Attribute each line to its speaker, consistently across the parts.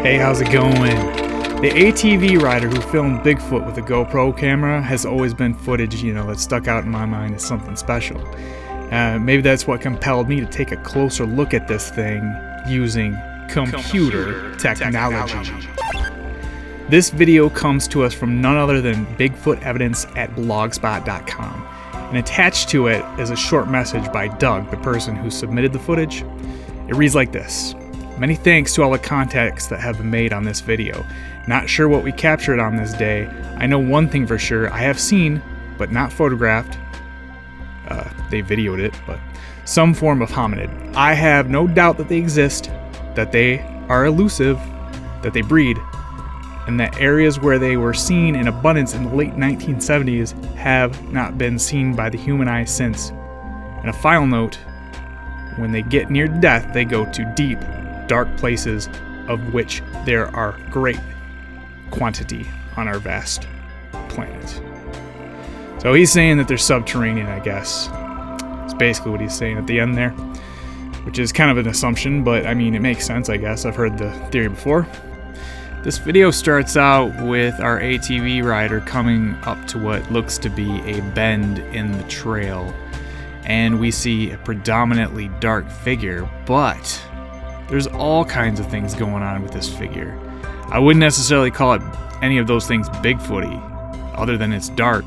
Speaker 1: Hey, how's it going? The ATV rider who filmed Bigfoot with a GoPro camera has always been footage, that stuck out in my mind as something special. Maybe that's what compelled me to take a closer look at this thing using computer technology. This video comes to us from none other than Bigfoot Evidence at blogspot.com. And attached to it is a short message by Doug, the person who submitted the footage. It reads like this. Many thanks to all the contacts that have been made on this video. Not sure what we captured on this day. I know one thing for sure. I have seen, but not photographed, they videoed it, but some form of hominid. I have no doubt that they exist, that they are elusive, that they breed, and that areas where they were seen in abundance in the late 1970s have not been seen by the human eye since. And a final note, when they get near death, they go to deep, dark places of which there are great quantity on our vast planet. So he's saying that they're subterranean, I guess. It's basically what he's saying at the end there, which is kind of an assumption, but I mean, it makes sense, I guess. I've heard the theory before. This video starts out with our ATV rider coming up to what looks to be a bend in the trail, and we see a predominantly dark figure, but there's all kinds of things going on with this figure. I wouldn't necessarily call it any of those things Bigfooty, other than it's dark.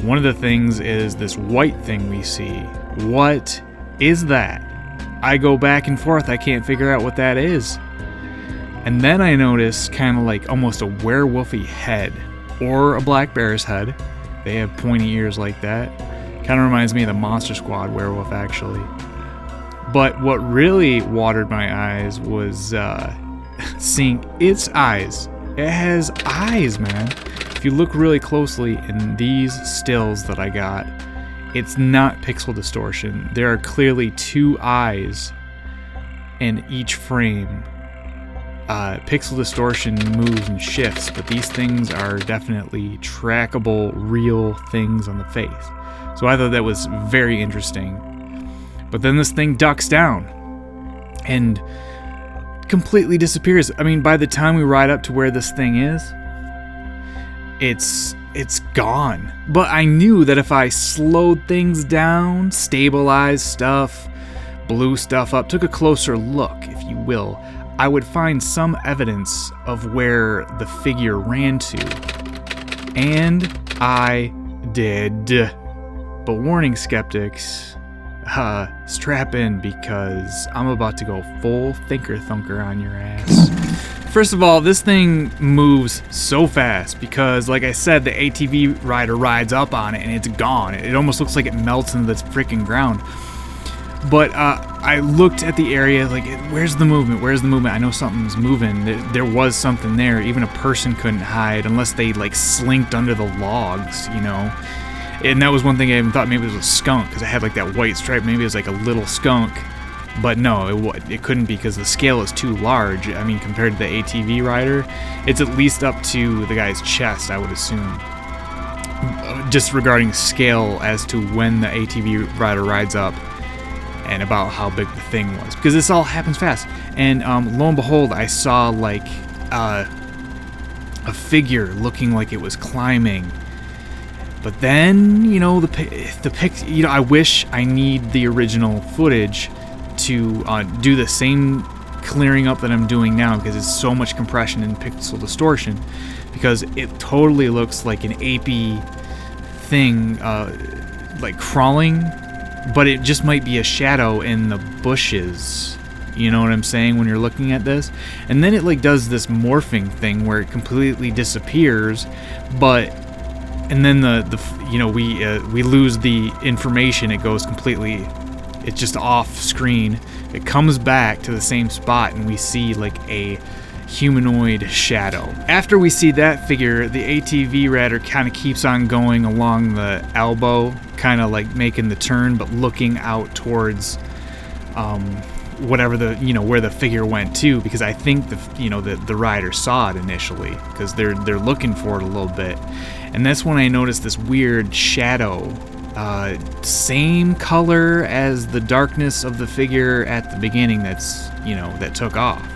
Speaker 1: One of the things is this white thing we see. What is that? I go back and forth, I can't figure out what that is. And then I notice kind of like almost a werewolfy head, or a black bear's head. They have pointy ears like that. Kind of reminds me of the Monster Squad werewolf, actually. But what really watered my eyes was seeing its eyes. It has eyes, man. If you look really closely in these stills that I got, it's not pixel distortion. There are clearly two eyes in each frame. Pixel distortion moves and shifts, but these things are definitely trackable, real things on the face. So I thought that was very interesting. But then this thing ducks down and completely disappears. I mean, by the time we ride up to where this thing is, it's gone. But I knew that if I slowed things down, stabilized stuff, blew stuff up, took a closer look, if you will, I would find some evidence of where the figure ran to. And I did. But warning, skeptics, strap in, because I'm about to go full thinker thunker on your ass. First of all, this thing moves so fast because, like I said, the ATV rider rides up on it and it's gone. It almost looks like it melts into the freaking ground. But I looked at the area like, where's the movement? Where's the movement? I know something's moving. There was something there. Even a person couldn't hide unless they like slinked under the logs, And that was one thing I even thought maybe it was a skunk because it had like that white stripe. Maybe it was like a little skunk. But no, it couldn't be because the scale is too large. I mean, compared to the ATV rider, it's at least up to the guy's chest, I would assume. Just regarding scale as to when the ATV rider rides up and about how big the thing was. Because this all happens fast. And lo and behold, I saw like a figure looking like it was climbing. But then, I wish I need the original footage to do the same clearing up that I'm doing now, because it's so much compression and pixel distortion, because it totally looks like an apey thing, like crawling, but it just might be a shadow in the bushes. You know what I'm saying when you're looking at this? And then it like does this morphing thing where it completely disappears, and then we lose the information. It goes completely, it's just off screen. It comes back to the same spot and we see like a humanoid shadow. After we see that figure, the ATV rider kind of keeps on going along the elbow, kind of like making the turn, but looking out towards whatever where the figure went to, because I think the rider saw it initially, because they're looking for it a little bit. And that's when I noticed this weird shadow, same color as the darkness of the figure at the beginning that took off.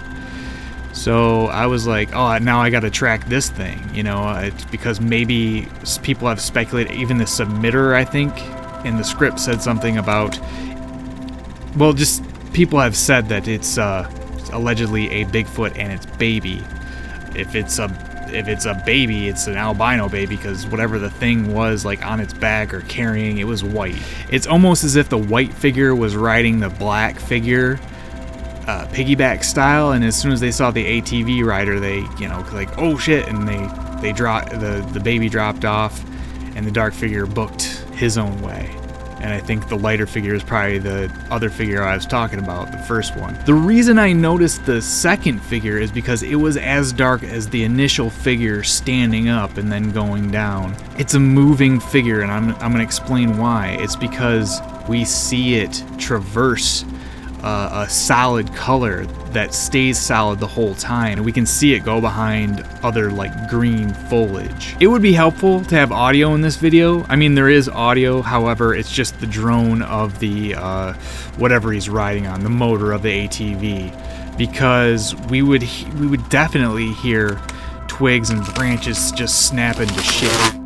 Speaker 1: So I was like, oh, now I got to track this thing, you know, it's because maybe people have speculated, even the submitter, I think, in the script said something about, well, just people have said that it's allegedly a Bigfoot and its baby. If it's a baby, it's an albino baby, because whatever the thing was like on its back or carrying, it was white. It's almost as if the white figure was riding the black figure, piggyback style, and as soon as they saw the ATV rider, they, you know, like, oh shit, and they dropped, the baby dropped off, and the dark figure booked his own way. And I think the lighter figure is probably the other figure I was talking about, the first one. The reason I noticed the second figure is because it was as dark as the initial figure standing up and then going down. It's a moving figure, and I'm gonna explain why. It's because we see it traverse a solid color that stays solid the whole time, and we can see it go behind other like green foliage. It would be helpful to have audio in this video. I mean, there is audio, however, it's just the drone of the whatever he's riding on, the motor of the ATV, because we would definitely hear twigs and branches just snapping to shit.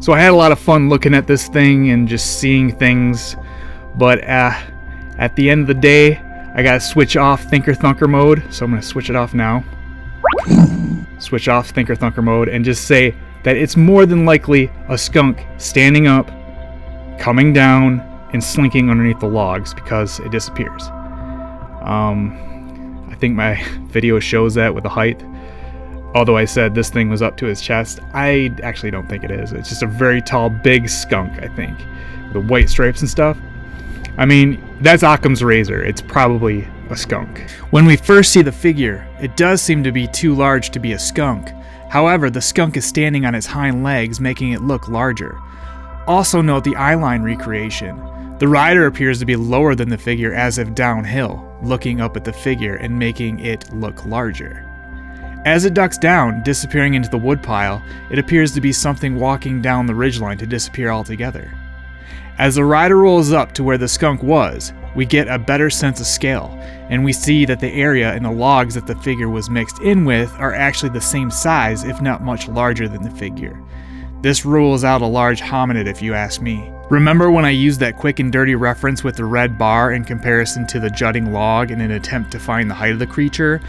Speaker 1: So I had a lot of fun looking at this thing and just seeing things, but at the end of the day, I gotta switch off Thinker Thunker mode, so I'm gonna switch it off now. Switch off Thinker Thunker mode and just say that it's more than likely a skunk standing up, coming down, and slinking underneath the logs because it disappears. I think my video shows that with the height. Although I said this thing was up to his chest, I actually don't think it is. It's just a very tall, big skunk, I think. The white stripes and stuff. I mean, that's Occam's razor. It's probably a skunk. When we first see the figure, it does seem to be too large to be a skunk. However, the skunk is standing on its hind legs, making it look larger. Also note the eyeline recreation. The rider appears to be lower than the figure, as if downhill, looking up at the figure and making it look larger. As it ducks down, disappearing into the woodpile, it appears to be something walking down the ridgeline to disappear altogether. As the rider rolls up to where the skunk was, we get a better sense of scale, and we see that the area and the logs that the figure was mixed in with are actually the same size, if not much larger than the figure. This rules out a large hominid if you ask me. Remember when I used that quick and dirty reference with the red bar in comparison to the jutting log in an attempt to find the height of the creature?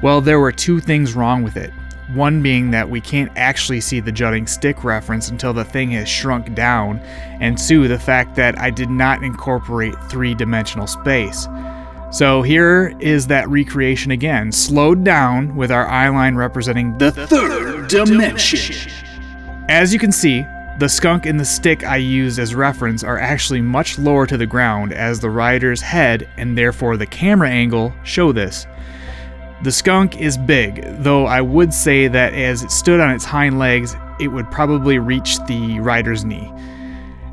Speaker 1: Well, there were two things wrong with it. One being that we can't actually see the jutting stick reference until the thing has shrunk down, and two, the fact that I did not incorporate three-dimensional space. So here is that recreation again, slowed down with our eyeline representing the third dimension. As you can see, the skunk and the stick I used as reference are actually much lower to the ground, as the rider's head and therefore the camera angle show this. The skunk is big, though I would say that as it stood on its hind legs, it would probably reach the rider's knee.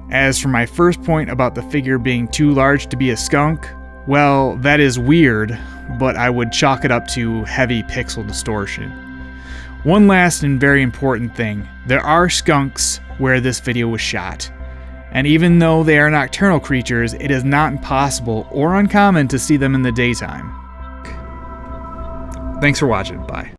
Speaker 1: As for my first point about the figure being too large to be a skunk, well, that is weird, but I would chalk it up to heavy pixel distortion. One last and very important thing, there are skunks where this video was shot. And even though they are nocturnal creatures, it is not impossible or uncommon to see them in the daytime. Thanks for watching. Bye.